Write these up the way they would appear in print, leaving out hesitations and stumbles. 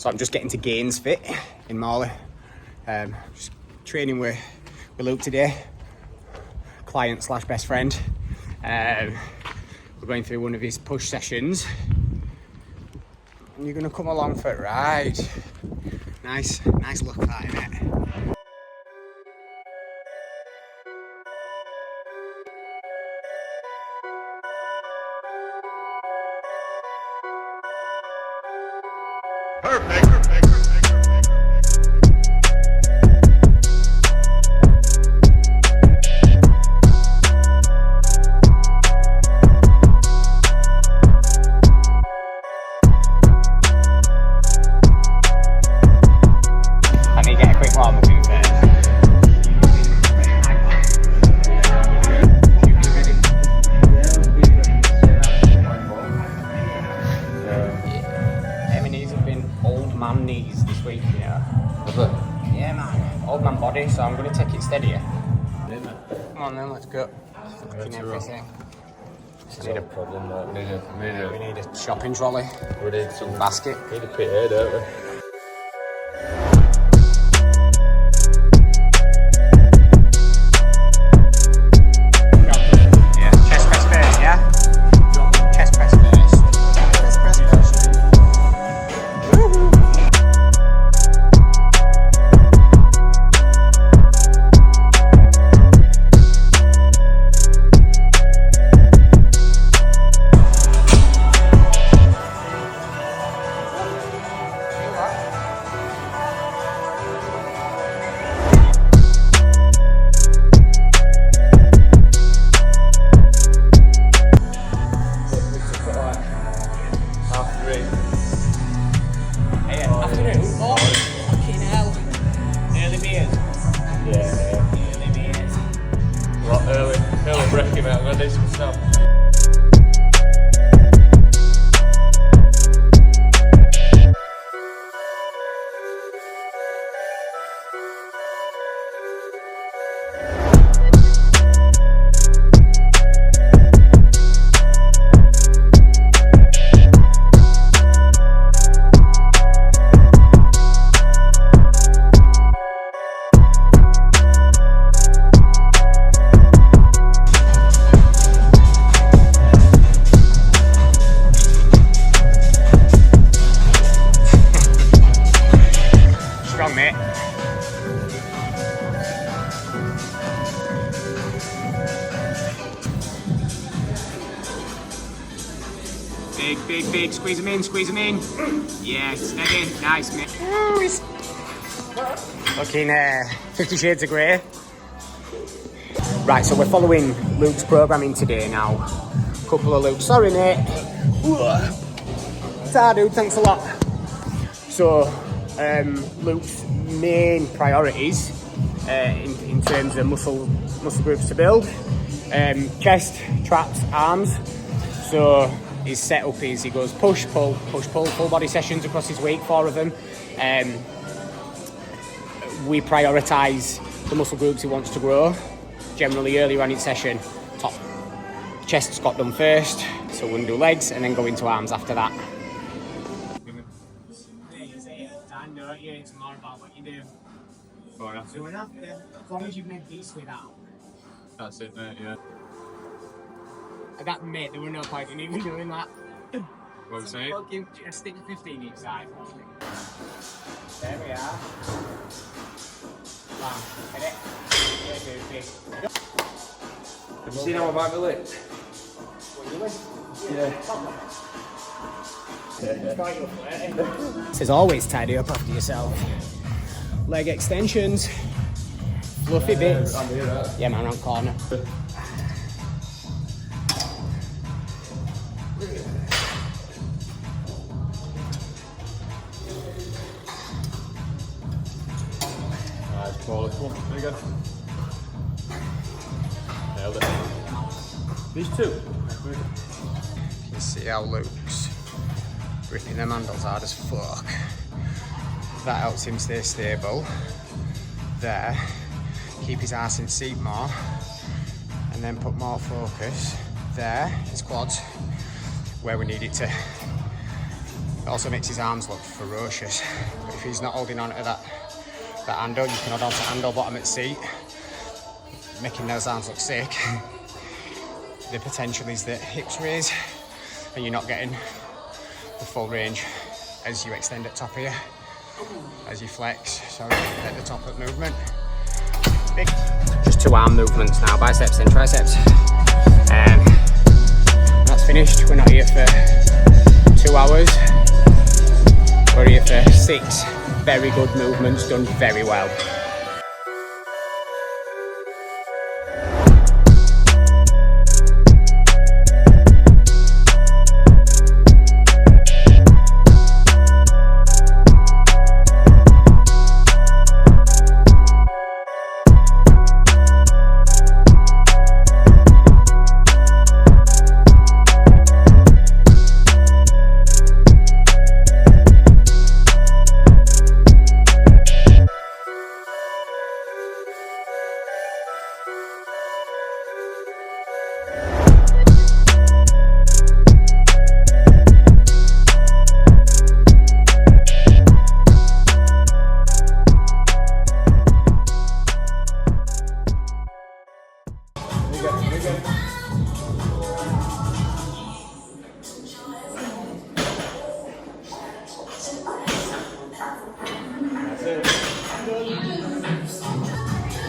So I'm just getting to Gainz Fit in Marley. Just training with Luke today, client slash best friend. We're going through one of his push sessions. And you're gonna come along for a ride. Nice look at that, innit? Perfect. Let me get a quick warm up in first. My knees have been old man knees this week, you know. Have they? Yeah, man. Old man body, so I'm going to take it steadier. Come on then, let's go. Fucking everything. It's not a problem, mate. We need a shopping trolley. We need some Basket. Need a pit here, don't we? Yeah, chest press first, yeah? Chest press first. Chest press first. Woo-hoo. Hey, afternoon. Oh, fucking hell. Early beers. Yeah. Early beers. Right, early breaking, mate. I'm going to do some stuff. Strong, mate. Big. Squeeze him in. Yeah, steady. Nice, mate. Looking 50 Shades of Grey. Right, so we're following Luke's programming today now. Couple of Luke. Sorry, mate. Dude, thanks a lot. So, Luke's main priorities in terms of muscle groups to build: chest, traps, arms. So his setup is he goes push, pull, full body sessions across his week, 4 of them. We prioritise the muscle groups he wants to grow. Generally, earlier on in session, top chest's got done first, so we're going to do legs and then go into arms after that. It's more about what you do. So as long as you've made peace with that. That's it, mate, yeah. That mate, there were no point in even doing that. What was saying? Fucking stick 15 each side. There we are. Bam, hit it. Yeah, dude, big. Have you seen how my bag licked? Yeah. It says always tidy up after yourself. Leg extensions, fluffy bits. Yeah, man, around corner. Nice, quality. Come on, there you go. Nailed it. These two. You can see how Luke's gripping them handles hard as fuck. That helps him stay stable. There, keep his arse in seat more, and then put more focus there, his quads, where we need it to It also makes his arms look ferocious. But if he's not holding on to that handle, you can hold on to handle bottom at the seat, making those arms look sick. The potential is that hips raise and you're not getting the full range as you extend at top here, as you flex, sorry, at the top of the movement. Big. Just 2 arm movements now, biceps and triceps. That's finished. We're not here for 2 hours. We're here for 6 very good movements done very well.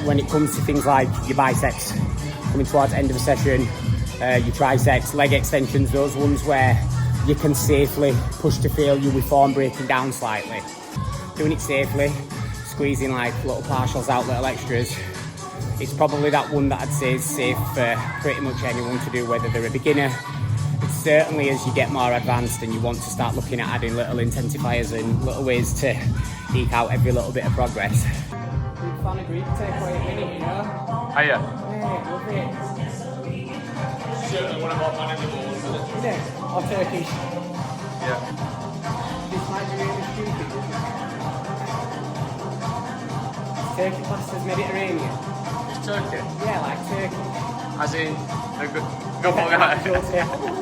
When it comes to things like your biceps, coming towards the end of a session, your triceps, leg extensions, those ones where you can safely push to feel your form breaking down slightly. Doing it safely, squeezing like little partials out, little extras. It's probably that one that I'd say is safe for pretty much anyone to do, whether they're a beginner. But certainly as you get more advanced and you want to start looking at adding little intensifiers and little ways to eke out every little bit of progress. Big fan of Greek takeaway at minute, you know? Oh yeah. Yeah, love it. Certainly one of our manageables, isn't it? Is it? Or Turkish? Yeah. This might be really stupid. Turkey classed as Mediterranean? It's Turkey. Yeah, like Turkey. As in, a good guy.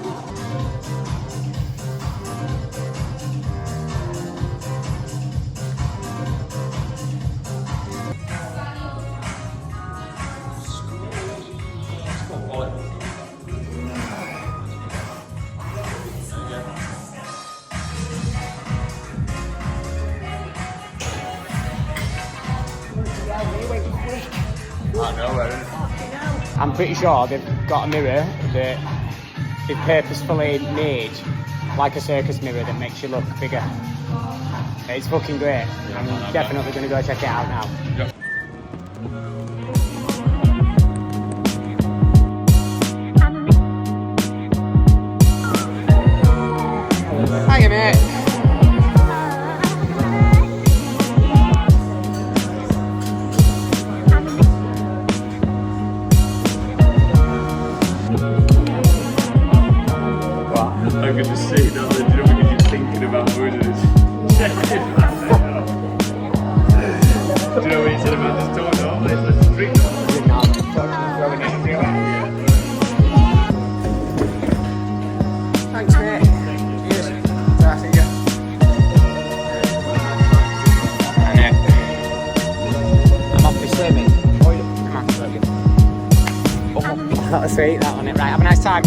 I know, right? I'm pretty sure they've got a mirror that they've purposefully made like a circus mirror that makes you look bigger. It's fucking great. I'm definitely going to go check it out now. Yep. Hiya, mate. I'm going to say that the drum because you're thinking about murders. Do you know what he said about this torn off? Let's drink Thanks, mate. Cheers. Ta, see ya. I'm off this swimming. Come on, love you. Oh, that was sweet, that on it. Right, have a nice time.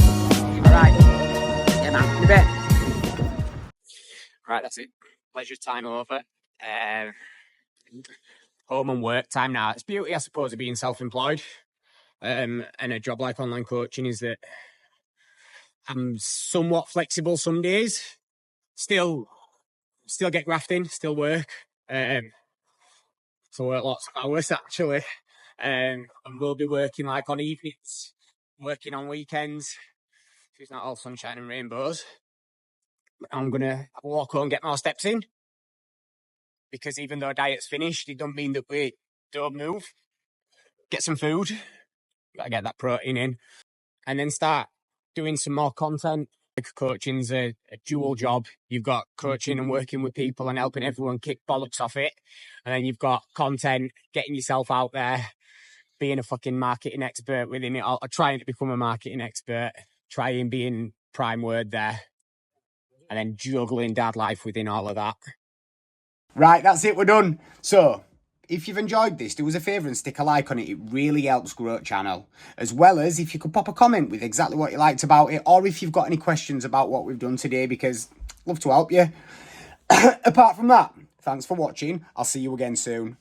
Alright. Yeah, man. In a bit. Right, that's it. Pleasure time over. Home and work time now. It's beauty, I suppose, of being self-employed. And a job like online coaching is that I'm somewhat flexible some days. Still get grafting, still work. So work lots of hours actually. And we'll be working like on evenings, working on weekends. So it's not all sunshine and rainbows. I'm gonna walk home and get more steps in. Because even though diet's finished, it doesn't mean that we don't move. Get some food. Gotta get that protein in. And then start doing some more content. Coaching's a dual job. You've got coaching and working with people and helping everyone kick bollocks off it. And then you've got content, getting yourself out there, being a fucking marketing expert within it, or trying to become a marketing expert, trying being prime word there. and then juggling dad life within all of that. Right, that's it, we're done. So, if you've enjoyed this, do us a favour and stick a like on it. It really helps grow the channel. As well as if you could pop a comment with exactly what you liked about it, or if you've got any questions about what we've done today, because I'd love to help you. Apart from that, thanks for watching. I'll see you again soon.